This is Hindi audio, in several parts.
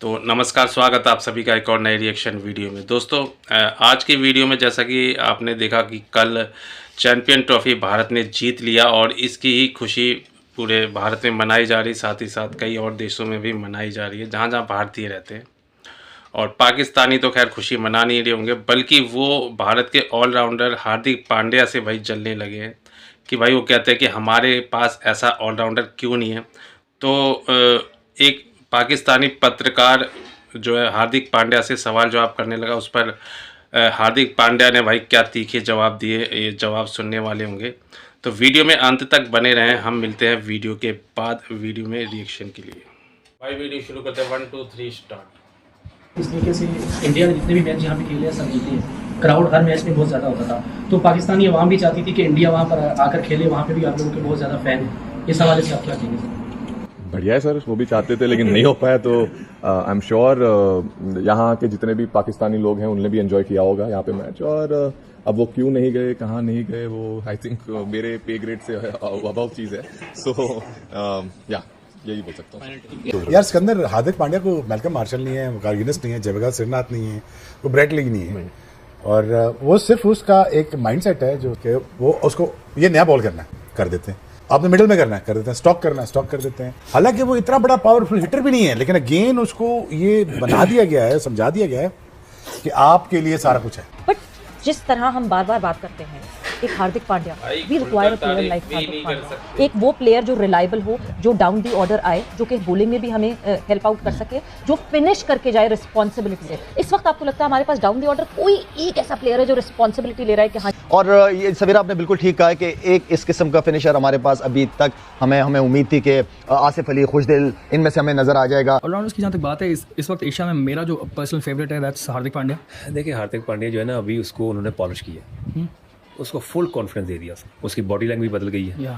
तो नमस्कार, स्वागत है आप सभी का एक और नए रिएक्शन वीडियो में। दोस्तों आज की वीडियो में जैसा कि आपने देखा कि कल चैंपियन ट्रॉफी भारत ने जीत लिया और इसकी ही खुशी पूरे भारत में मनाई जा रही, साथ ही साथ कई और देशों में भी मनाई जा रही है जहाँ जहाँ भारतीय रहते हैं। और पाकिस्तानी तो खैर खुशी मना नहीं रहे होंगे, बल्कि वो भारत के ऑलराउंडर हार्दिक पांड्या से भाई जलने लगे हैं कि भाई वो कहते हैं कि हमारे पास ऐसा ऑलराउंडर क्यों नहीं है। तो एक पाकिस्तानी पत्रकार जो है हार्दिक पांड्या से सवाल जवाब करने लगा। उस पर हार्दिक पांड्या ने भाई क्या तीखे जवाब दिए, ये जवाब सुनने वाले होंगे। तो वीडियो में अंत तक बने रहें। हम मिलते हैं वीडियो के बाद वीडियो में रिएक्शन के लिए। भाई वीडियो शुरू करते हैं, 1 2 3 स्टार्ट। इस तरीके से इंडिया ने जितने भी मैच यहाँ पे खेले हैं सब जीते हैं। क्राउड हर मैच में बहुत ज़्यादा होता था, तो पाकिस्तानी अवाम भी चाहती थी कि इंडिया वहाँ पर आकर खेले, वहाँ पे भी आप लोगों के बहुत ज़्यादा फैन है। इस हवाले से आप क्या कहेंगे? बढ़िया है सर, वो भी चाहते थे लेकिन नहीं हो पाया। तो आई एम श्योर यहाँ के जितने भी पाकिस्तानी लोग हैं उनने भी एंजॉय किया होगा यहाँ पे मैच। और अब वो क्यों नहीं गए, कहाँ नहीं गए, वो आई थिंक मेरे पे ग्रेड से अबव चीज़ है। सो यही बोल सकता हूँ। यार सिकंदर, हार्दिक पांड्या को मैल्कम मार्शल नहीं है, कार्गिनिस नहीं है, जयप्रकाश श्रीनाथ नहीं है, वो ब्रेट लीग नहीं है। और वो सिर्फ उसका एक माइंडसेट है जो कि वो उसको ये नया बॉल करना है कर देते हैं, आपने मिडिल में करना है कर देते हैं, स्टॉक करना है स्टॉक कर देते हैं। हालांकि वो इतना बड़ा पावरफुल हिटर भी नहीं है, लेकिन अगेन उसको ये बना दिया गया है, समझा दिया गया है कि आपके लिए सारा कुछ है। बट जिस तरह हम बार बार बात करते हैं, एक Hardik Pandya, we require a player like Hardik Pandya, एक वो प्लेयर जो रिलायबल हो, जो डाउन दी ऑर्डर आए, जो कि बॉलिंग में भी हमें हेल्प आउट कर सके, जो फिनिश करके जाए रिस्पॉन्सिबिलिटी से। इस वक्त आपको लगता है हमारे पास डाउन दी ऑर्डर कोई एक ऐसा प्लेयर है जो रिस्पॉन्सिबिलिटी ले रहा है कि हाँ? और ये सवेरा आपने बिल्कुल ठीक कहा है कि एक इस किस्म का फिनिशर हमारे पास अभी तक हमें उम्मीद थी कि आसिफ अली, खुशदिल, इनमें से हमें नजर आ जाएगा। ऑलराउंडर्स की जहाँ तक बात है, इस वक्त एशिया में मेरा जो पर्सनल फेवरेट है दैट्स हार्दिक पांड्या। देखिए हार्दिक पांड्या जो है ना, अभी उसको उन्होंने पॉलिश किया, उसको फुल कॉन्फिडेंस दे दिया, उसकी बॉडी लैंग्वेज बदल गई है,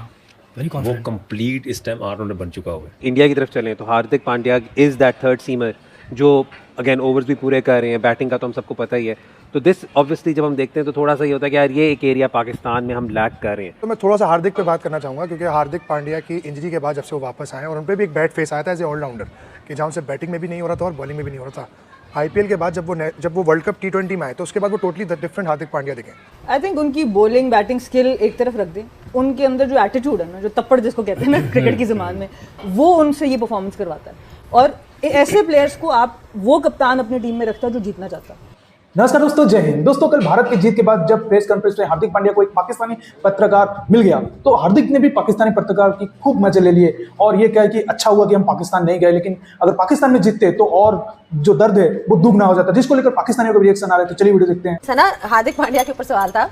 वो कंप्लीट इस टाइम ऑलराउंडर बन चुका हुआ है। इंडिया की तरफ चलें तो Hardik Pandya is that third seamer जो अगेन ओवर्स भी पूरे कर रहे हैं, बैटिंग का तो हम सबको पता ही है। तो दिस ऑब्वियसली जब हम देखते हैं तो थोड़ा सा ये होता है कि यार ये एक एरिया पाकिस्तान में हम लैक कर रहे हैं। तो मैं थोड़ा सा हार्दिक पे बात करना चाहूँगा, क्योंकि हार्दिक पांड्या की इंजरी के बाद जब से वो वापस आए और उन पर भी एक बैड फेस आया था एज ए ऑलराउंडर, कि जहाँ से बैटिंग में भी नहीं हो रहा था और बॉलिंग में भी नहीं हो रहा था। आईपीएल के बाद जब वो वर्ल्ड कप T20 में आए तो उसके बाद वो टोटली डिफरेंट हार्दिक पांड्या दिखे। आई थिंक उनकी बॉलिंग बैटिंग स्किल एक तरफ रख दें, उनके अंदर जो एटीट्यूड है ना, जो तप्पड़ जिसको कहते हैं ना क्रिकेट की ज़बान में, वो उनसे ये परफॉर्मेंस करवाता है। और ऐसे प्लेयर्स को आप वो कप्तान अपनी टीम में रखता है जो जीतना चाहता है। नमस्कार दोस्तों, जय हिंद। दोस्तों कल भारत की जीत के बाद जब प्रेस कॉन्फ्रेंस में हार्दिक पांड्या को एक पाकिस्तानी पत्रकार मिल गया तो हार्दिक ने भी पाकिस्तानी पत्रकार की खूब मजे ले लिए और ये कहा कि अच्छा हुआ कि हम पाकिस्तान नहीं गए, लेकिन अगर पाकिस्तान में जीतते तो और जो दर्द है वो दुगना हो जाता, जिसको लेकर पाकिस्तानियों का रिएक्शन आ रहा है। तो चलिए वीडियो देखते हैं। सना, हार्दिक पांड्या के ऊपर सवाल था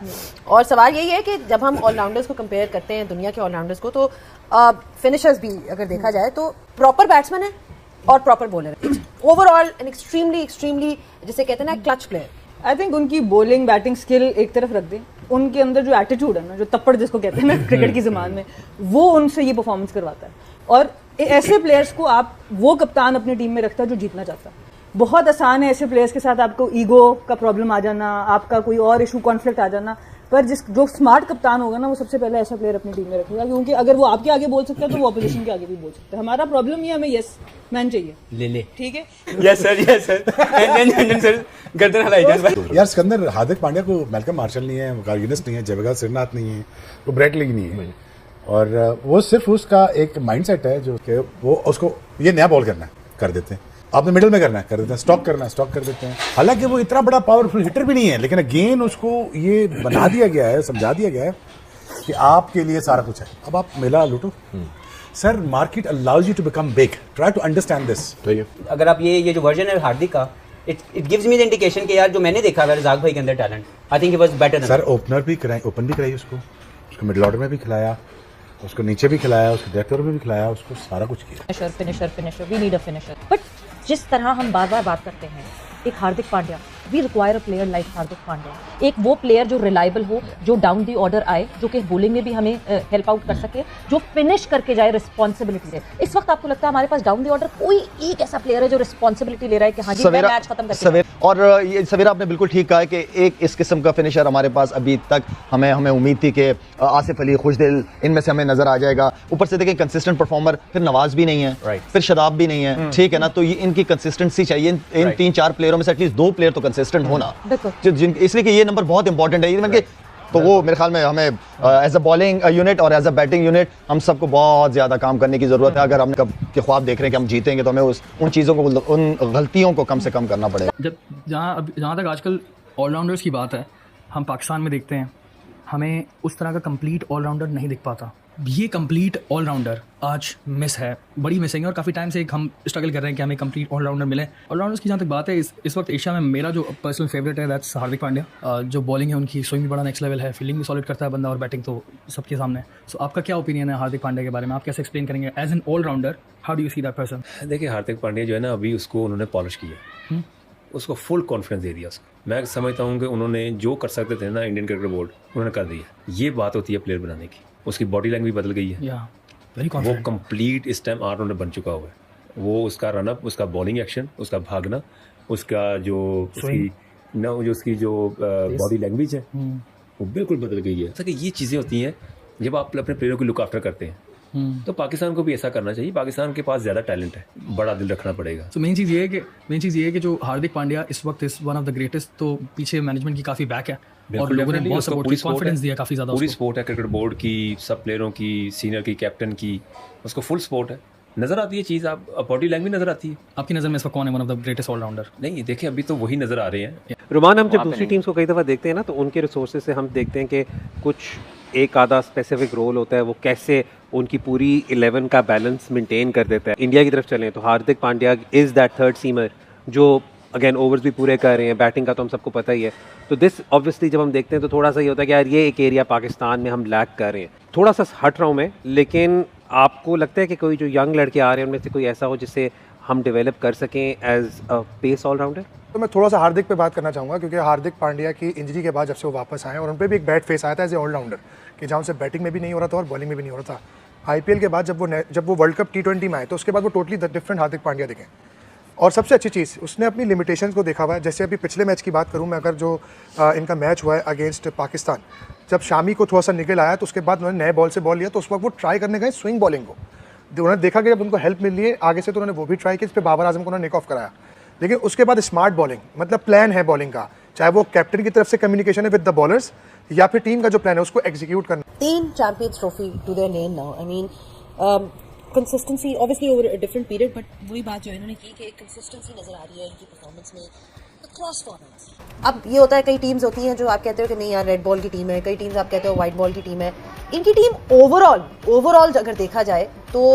और सवाल यही है कि जब हम ऑलराउंडर्स को कंपेयर करते हैं दुनिया के ऑलराउंडर्स को, तो फिनिशर्स भी अगर देखा जाए तो प्रॉपर बैट्समैन है और प्रॉपर बॉलर है। ओवरऑल एन एक्सट्रीमली जिसे कहते हैं ना क्लच प्लेयर। आई थिंक उनकी बॉलिंग बैटिंग स्किल एक तरफ रख दें, उनके अंदर जो एटीट्यूड है ना, जो तप्पड़ जिसको कहते हैं ना क्रिकेट की ज़बान में, वो उनसे ये परफॉर्मेंस करवाता है। और ऐसे प्लेयर्स को आप वो कप्तान अपनी टीम में रखता है जो जीतना चाहता है। बहुत आसान है ऐसे प्लेयर्स के साथ आपको ईगो का प्रॉब्लम आ जाना, आपका कोई और इशू कॉन्फ्लिक्ट आ जाना, पर जो स्मार्ट कप्तान होगा ना वो सबसे पहले ऐसा प्लेयर अपनी टीम में रखेगा, क्योंकि अगर वो आपके आगे बोल सकता है तो वो ऑपोजिशन के आगे भी बोल सकता है। हमारा प्रॉब्लम ये, हमें यस मैन चाहिए, ले ठीक है। यस सर गर्दन हिलाई। यार सिकंदर, हार्दिक पांड्या को मैल्कम मार्शल नहीं है, कार्गिनिस नहीं है, जयप्रकाश श्रीनाथ नहीं है, वो ब्रेट लीग नहीं है। और वो सिर्फ उसका एक माइंडसेट है जो कि वो उसको ये नया बॉल करना है कर देते हैं, आपने मिडिल में करना है कर देते हैं, स्टॉक करना है स्टॉक कर देते हैं। हालांकि वो इतना बड़ा पावरफुल हिटर भी नहीं है, लेकिन अगेन उसको ये बना दिया गया है, समझा दिया गया है कि आपके लिए सारा कुछ है। अब आप मेला लूटो sir, market allows you to become big, try to understand this. अगर आप ये जो वर्जन है हार्दिक का, it gives me the indication कि यार जो मैंने देखा है रज़ाक भाई के अंदर talent, I think it was better. Sir open भी कराई उसको मिडिल ऑर्डर में भी खिलाया, उसको नीचे भी खिलाया, उसको डेथ ओवर में भी खिलाया, उसको सारा कुछ किया। Finisher we need a finisher. But जिस तरह हम बार बार बात करते हैं, एक Hardik Pandya, we require a player like Hardik Pandya, एक वो प्लेयर जो रिलायबल हो, जो डाउन दी ऑर्डर आए, जो कि बॉलिंग में भी हमें हेल्प आउट कर सके, जो फिनिश करके जाए रिस्पॉन्सिबिलिटी से। इस वक्त आपको लगता है हमारे पास डाउन दी ऑर्डर कोई एक ऐसा प्लेयर है जो रिस्पॉन्सिबिलिटी ले रहा है कि हाँ जी मैं मैच खत्म करके और ये सवेरा आपने बिल्कुल ठीक कहा है कि एक इस किस्म का फिनिशर हमारे पास अभी तक हमें उम्मीद थी कि आसिफ अली, खुशदिल, इनमें से हमें नजर आ जाएगा। ऊपर से देखें कंसिस्टेंट परफॉर्मर, फिर नवाज भी नहीं है, फिर शदाब भी नहीं है, ठीक है ना। तो ये इनकी कंसिस्टेंसी चाहिए, इन 3-4 प्लेयरों में से एटलीस्ट 2 प्लेयर तो कंसिस्टेंट होना, इसलिए कि ये नंबर बहुत इंपॉर्टेंट है। तो वो मेरे ख्याल में हमें एज अ बॉलिंग यूनिट और एज अ बैटिंग यूनिट हम सबको बहुत ज़्यादा काम करने की ज़रूरत है। अगर हम कब के ख्वाब देख रहे हैं कि हम जीतेंगे तो हमें उन चीज़ों को, उन गलतियों को कम से कम करना पड़ेगा। जहाँ तक आजकल ऑलराउंडर्स की बात है, हम पाकिस्तान में देखते हैं हमें उस तरह का कंप्लीट ऑलराउंडर नहीं दिख पाता। ये कंप्लीट ऑलराउंडर आज मिस है, बड़ी मिसिंग है और काफ़ी टाइम से हम स्ट्रगल कर रहे हैं कि हमें कंप्लीट ऑलराउंडर मिले। ऑलराउंडर्स की जहाँ तक बात है, इस वक्त एशिया में मेरा जो पर्सनल फेवरेट है दैट्स हार्दिक पांड्या। जो बॉलिंग है उनकी, स्विंग भी बड़ा नेक्स्ट लेवल है, फील्डिंग भी सॉलिड करता है बंदा और बैटिंग तो सबके सामने। सो आपका क्या ओपिनियन है हार्दिक पांड्या के बारे में? आप कैसे एक्सप्लेन करेंगे as an allrounder? How do you see that person? देखिए, हार्दिक पांड्या जो है ना, अभी उसको उन्होंने पॉलिश किया, उसको फुल कॉन्फिडेंस दे दिया उसको। मैं समझता हूँ कि उन्होंने जो कर सकते थे ना इंडियन क्रिकेट बोर्ड, उन्होंने कर दिया। ये बात होती है प्लेयर बनाने की। उसकी बॉडी लैंग्वेज बदल गई है, वो कंप्लीट इस टाइम ऑलराउंडर बन चुका हुआ है। वो उसका रनअप, उसका बॉलिंग एक्शन, उसका भागना, उसका जो उसकी जो बॉडी लैंग्वेज है वो बिल्कुल बदल गई है। तो ये चीज़ें होती हैं जब आप अपने प्लेयरों की लुक आफ्टर करते हैं। तो पाकिस्तान को भी ऐसा करना चाहिए। पाकिस्तान के पास ज़्यादा टैलेंट है, बड़ा दिल रखना पड़ेगा। तो मेन चीज़ ये है कि जो हार्दिक पांड्या इस वक्त इस वन ऑफ द ग्रेटेस्ट, तो पीछे मैनेजमेंट की काफ़ी बैक है और लोगों ने बहुत सपोर्ट, कॉन्फिडेंस दिया काफ़ी ज़्यादा। पूरी सपोर्ट है क्रिकेट बोर्ड की, सब प्लेयरों की, सीनियर की, कैप्टन की, उसको फुल सपोर्ट है। नज़र आती है चीज़, आप बॉडी लैंग्वेज नज़र आती है। आपकी नज़र में इस वक्त कौन है one of the greatest allrounder? नहीं, देखिए अभी तो वही नज़र आ रहे हैं। रुमान, हम जब दूसरी टीम्स को कई दफ़ा देखते हैं ना, तो उनके रिसोर्सेज से हम देखते हैं कि कुछ एक आधा स्पेसिफिक रोल होता है, वो कैसे उनकी पूरी 11 का बैलेंस मेंटेन कर देता है। इंडिया की तरफ चलें तो Hardik Pandya is that third seamer जो अगेन ओवर्स भी पूरे कर रहे हैं, बैटिंग का तो हम सबको पता ही है। तो दिस ऑब्वियसली जब हम देखते हैं तो थोड़ा सा ये होता है कि यार ये एक एरिया पाकिस्तान में हम लैक कर रहे हैं। थोड़ा सा हट रहा हूँ मैं, लेकिन आपको लगता है कि कोई जो यंग लड़के आ रहे हैं उनमें से कोई ऐसा हो जिससे हम डेवलप कर सकें एज अ पेस ऑलराउंडर? तो मैं थोड़ा सा हार्दिक पे बात करना चाहूँगा, क्योंकि हार्दिक पांड्या की इंजरी के बाद जब से वो वापस आए और उन पर भी एक बैड फेस आया था एज ए ऑलराउंडर, कि जहाँ से बैटिंग में भी नहीं हो रहा था और बॉलिंग में भी नहीं हो रहा था। IPL के बाद जब वो वर्ल्ड कप T20 में आए तो उसके बाद वो टोटली डिफरेंट हार्दिक पांड्या दिखे। और सबसे अच्छी चीज़, उसने अपनी लिमिटेशंस को देखा हुआ है। जैसे अभी पिछले मैच की बात करूं मैं, अगर जो इनका मैच हुआ है अगेंस्ट पाकिस्तान, जब शामी को थोड़ा सा निकल आया तो उसके बाद उन्होंने नए बॉल से बॉल लिया, तो उस वक्त वो ट्राई करने गए स्विंग बॉलिंग को। उन्होंने देखा कि जब उनको हेल्प मिल रही है आगे से तो उन्होंने वो भी ट्राई किया, इस पर बाबर आजम को उन्होंने निक ऑफ कराया। लेकिन उसके बाद स्मार्ट बॉलिंग, मतलब प्लान है बॉलिंग का, चाहे वो कैप्टन की तरफ से कम्युनिकेशन है विद द बॉलर्स या फिर टीम का जो प्लान है उसको एग्जीक्यूट करना। 3 champions trophy to their name now. I mean consistency obviously over a different period, but वही बात जो इन्होंने की कि कंसिस्टेंसी नजर आ रही है इनकी परफॉर्मेंस में अक्रॉस फॉर्मेट्स। अब ये होता है, कई टीम्स होती हैं जो आप कहते हो कि नहीं यार रेड बॉल की टीम है, कई टीम्स आप कहते हो वाइट बॉल की टीम है। इनकी टीम ओवरऑल अगर देखा जाए तो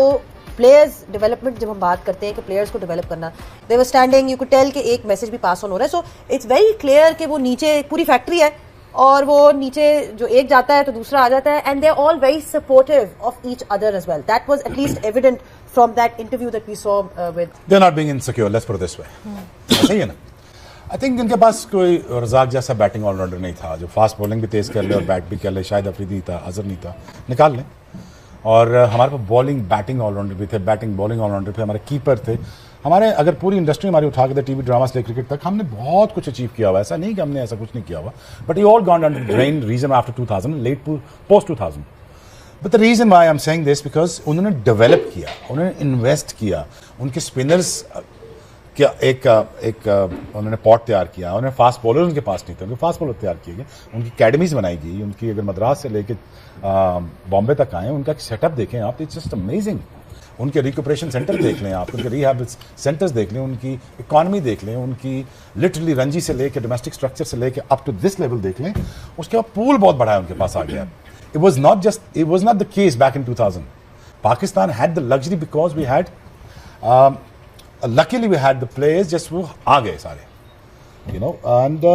प्लेयर्स डेवलपमेंट, जब हम बात करते हैं कि प्लेयर्स को डेवलप करना, they were standing, you could tell कि एक मैसेज भी पास ऑन हो रहा है। सो इट्स वेरी क्लियर कि वो नीचे पूरी फैक्ट्री है और वो नीचे जो एक जाता है तो दूसरा आ जाता है, and they are all very supportive of each other as well. That was at least evident from that interview that we saw with. They are not being insecure, let's put it this way. सही है ना? आई थिंक इनके पास कोई रज़ाक जैसा बैटिंग ऑलराउंडर नहीं था जो फास्ट बॉलिंग भी तेज़ कर ले और बैट भी कर ले। शायद अफरीदी नहीं था, अजहर नहीं था, निकाल लें। और हमारे पास बॉलिंग बैटिंग ऑलराउंडर भी थे, बैटिंग बॉलिंग ऑलराउंडर थे, हमारे कीपर थे, हमारे अगर पूरी इंडस्ट्री हमारी उठा के टीवी ड्रामा से क्रिकेट तक हमने बहुत कुछ अचीव किया हुआ। ऐसा नहीं कि हमने ऐसा कुछ नहीं किया हुआ, but you all gone under drain region after 2000, let post 2000। But the reason why I am saying this because उन्होंने डेवलप किया, उन्होंने इन्वेस्ट किया, उनके स्पिनर्स क्या एक उन्होंने पॉट तैयार किया, उन्होंने फास्ट बॉलर उनके पास नहीं थे, उनके फास्ट बॉलर तैयार किए गए, उनकी अकेडमीज बनाई गई, उनकी अगर मद्रास से लेके बॉम्बे तक आए, उनका सेटअप देखें आप, इट्स जस्ट अमेजिंग। उनके रिकूपरेशन सेंटर देख लें आप, उनके रिहैब सेंटर्स देख लें, उनकी इकॉनमी देख लें, उनकी लिटरली रणजी से लेके डोमेस्टिक स्ट्रक्चर से लेके अप टू दिस लेवल देख लें। उसके बाद पूल बहुत बड़ा है उनके पास आ गया। It was not the case back in 2000। Pakistan had the luxury because we had luckily we had the players, just वो आ गए सारे, you know, and the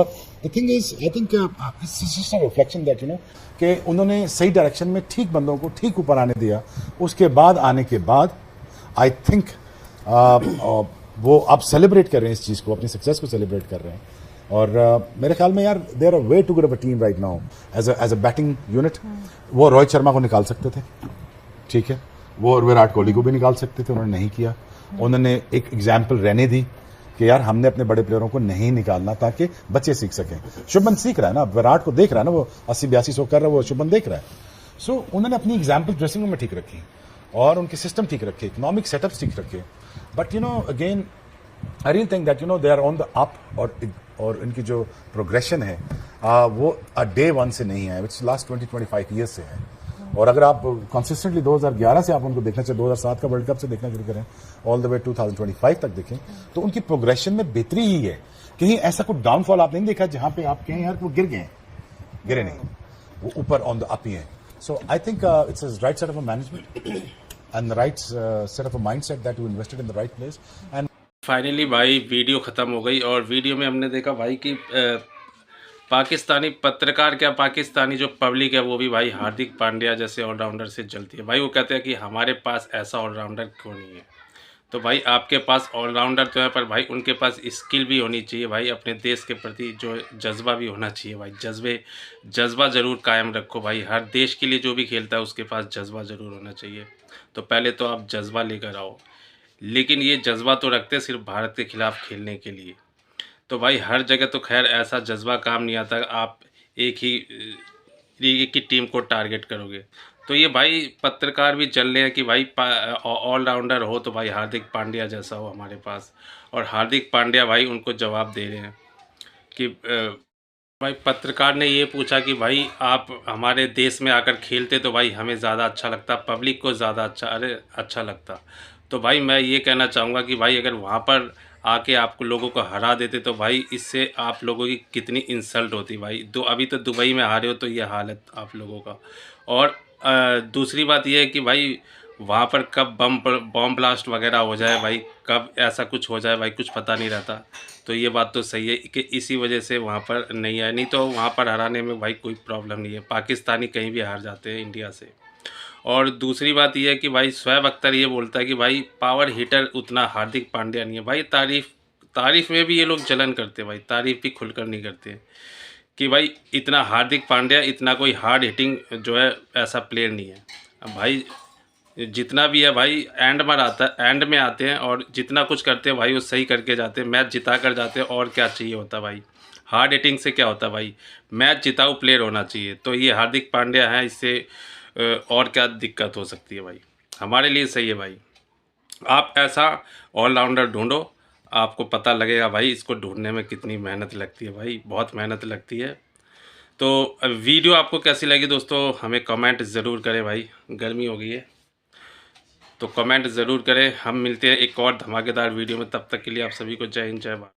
thing is I think it's just a reflection that you know कि उन्होंने सही डायरेक्शन में ठीक बंदों को ठीक ऊपर आने दिया। उसके बाद आने के बाद I think वो अब सेलिब्रेट कर रहे हैं इस चीज़ को, अपनी सक्सेस को सेलिब्रेट कर रहे हैं और मेरे ख्याल में यार they are a way too good of a team right now as a batting unit. वो रोहित शर्मा को निकाल सकते थे, ठीक है, वो और विराट कोहली को भी निकाल सकते थे, उन्होंने नहीं किया। उन्होंने एक एग्जाम्पल रहने दी कि यार हमने अपने बड़े प्लेयरों को नहीं निकालना ताकि बच्चे सीख सकें। शुभमन सीख रहा है ना, विराट को देख रहा है ना, वो 80-82 कर रहा है, वो शुभमन देख रहा है। सो उन्होंने अपनी एग्जाम्पल ड्रेसिंग रूम में ठीक रखी और उनके सिस्टम ठीक रखे, इकोनॉमिक सेटअप्स ठीक रखे। But you know again I really think that you know they are on the up, और इनकी जो प्रोग्रेशन है वो डे वन से नहीं है, इट्स लास्ट 20-25 ईयर्स से है। और अगर आप कंसिस्टेंटली 2011 से आप उनको देखना चाहिए, 2007 का वर्ल्ड कप से देखना शुरू करें, ऑल द वे 2025 तक देखें, तो उनकी प्रोग्रेशन में बेहतरी ही है। कहीं ऐसा कोई डाउनफॉल आप नहीं देखा जहां पे आप कहें यार वो गिर गए, गिरे नहीं, वो ऊपर ऑन द अप ही है। So I think it's a right set of a management and the right set of a mindset that you invested in the right place. And finally भाई वीडियो ख़त्म हो गई, और वीडियो में हमने देखा भाई कि पाकिस्तानी पत्रकार, क्या पाकिस्तानी जो पब्लिक है वो भी भाई हार्दिक पांड्या जैसे ऑलराउंडर से जलती है। भाई वो कहते हैं कि हमारे पास ऐसा ऑलराउंडर क्यों नहीं है। तो भाई आपके पास ऑलराउंडर तो है, पर भाई उनके पास स्किल भी होनी चाहिए भाई, अपने देश के प्रति जो जज्बा भी होना चाहिए भाई। जज्बा ज़रूर कायम रखो भाई, हर देश के लिए जो भी खेलता है उसके पास जज्बा ज़रूर होना चाहिए। तो पहले तो आप जज्बा लेकर आओ, लेकिन ये जज्बा तो रखते सिर्फ भारत के खिलाफ खेलने के लिए। तो भाई हर जगह तो खैर ऐसा जज्बा काम नहीं आता, आप एक ही टीम को टारगेट करोगे। तो ये भाई पत्रकार भी चल रहे हैं कि भाई ऑलराउंडर हो तो भाई हार्दिक पांड्या जैसा हो हमारे पास, और हार्दिक पांड्या भाई उनको जवाब दे रहे हैं कि भाई पत्रकार ने ये पूछा कि भाई आप हमारे देश में आकर खेलते तो भाई हमें ज़्यादा अच्छा लगता, पब्लिक को ज़्यादा अच्छा लगता। तो भाई मैं ये कहना चाहूँगा कि भाई अगर वहाँ पर आके आपको लोगों को हरा देते तो भाई इससे आप लोगों की कितनी इंसल्ट होती भाई। अभी तो दुबई में हारे हो तो ये हालत आप लोगों का। और दूसरी बात ये है कि भाई वहाँ पर कब बम ब्लास्ट वगैरह हो जाए भाई, कब ऐसा कुछ हो जाए भाई, कुछ पता नहीं रहता। तो ये बात तो सही है कि इसी वजह से वहाँ पर नहीं आए, नहीं तो वहाँ पर हराने में भाई कोई प्रॉब्लम नहीं है। पाकिस्तानी कहीं भी हार जाते हैं इंडिया से। और दूसरी बात यह है कि भाई शोएब अख्तर ये बोलता है कि भाई पावर हिटर उतना हार्दिक पांड्या नहीं है। भाई तारीफ़ में भी ये लोग जलन करते हैं भाई, तारीफ़ भी खुलकर नहीं करते कि भाई इतना हार्दिक पांड्या इतना कोई हार्ड हिटिंग जो है ऐसा प्लेयर नहीं है। अब भाई जितना भी है भाई एंड में आते हैं और जितना कुछ करते हैं भाई वो सही करके जाते हैं, मैच जिता कर जाते हैं। और क्या चाहिए होता भाई, हार्ड हिटिंग से क्या होता भाई, मैच जिताऊ प्लेयर होना चाहिए। तो ये हार्दिक पांड्या है, इससे और क्या दिक्कत हो सकती है भाई, हमारे लिए सही है भाई। आप ऐसा ऑलराउंडर ढूंढो, आपको पता लगेगा भाई इसको ढूंढने में कितनी मेहनत लगती है भाई, बहुत मेहनत लगती है। तो वीडियो आपको कैसी लगी दोस्तों हमें कमेंट ज़रूर करें भाई, गर्मी हो गई है तो कमेंट ज़रूर करें। हम मिलते हैं एक और धमाकेदार वीडियो में, तब तक के लिए आप सभी को जय हिंद जय भारत।